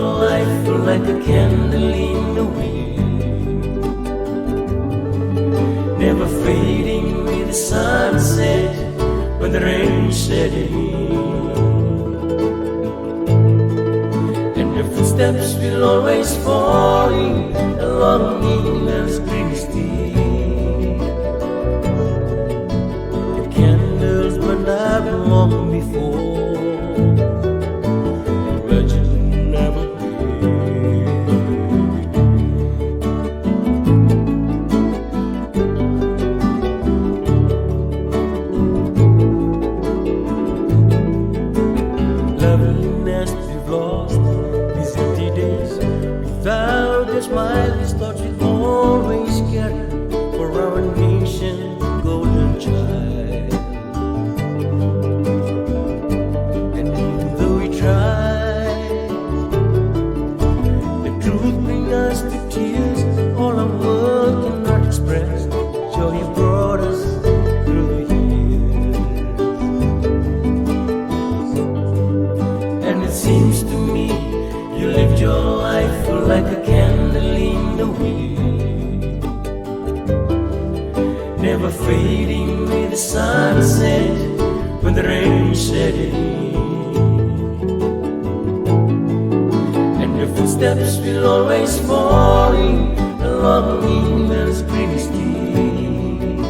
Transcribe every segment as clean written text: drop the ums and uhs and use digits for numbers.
life like a candle in the wind, never fading with the sunset when the rain set in. And your footsteps will always falling along England's green street. The candles burned up long before. Loveliness we've lost these empty days. Without your smile, these thoughts we'll always carry for our nation, golden child. And even though we try, the truth brings us to tears. All our words cannot express joy you brought us through the years. And it seems to me you lived your life like a candle in the wind, never fading with the sunset when the rain set in. And your footsteps will always falling along England's green street.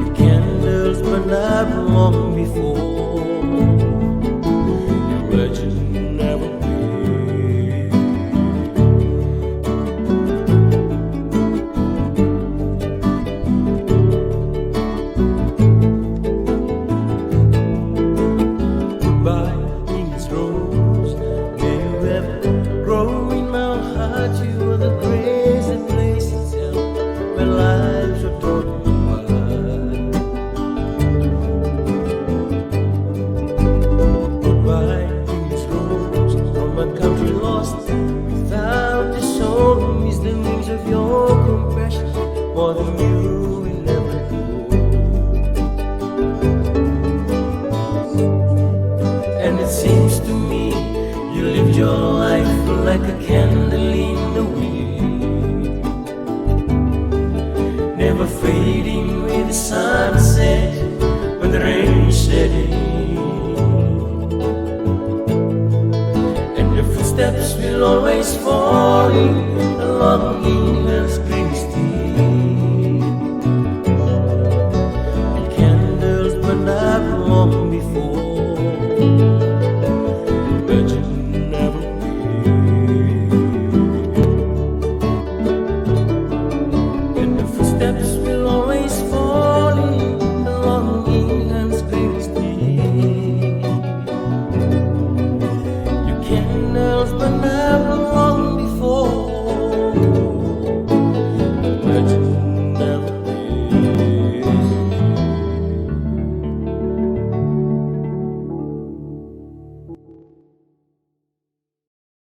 The candles burned up long before. More than you will never go. And it seems to me you lived your life like a candle in the wind, never fading with the sunset when the rain set in. And your footsteps will always falling along England's green street.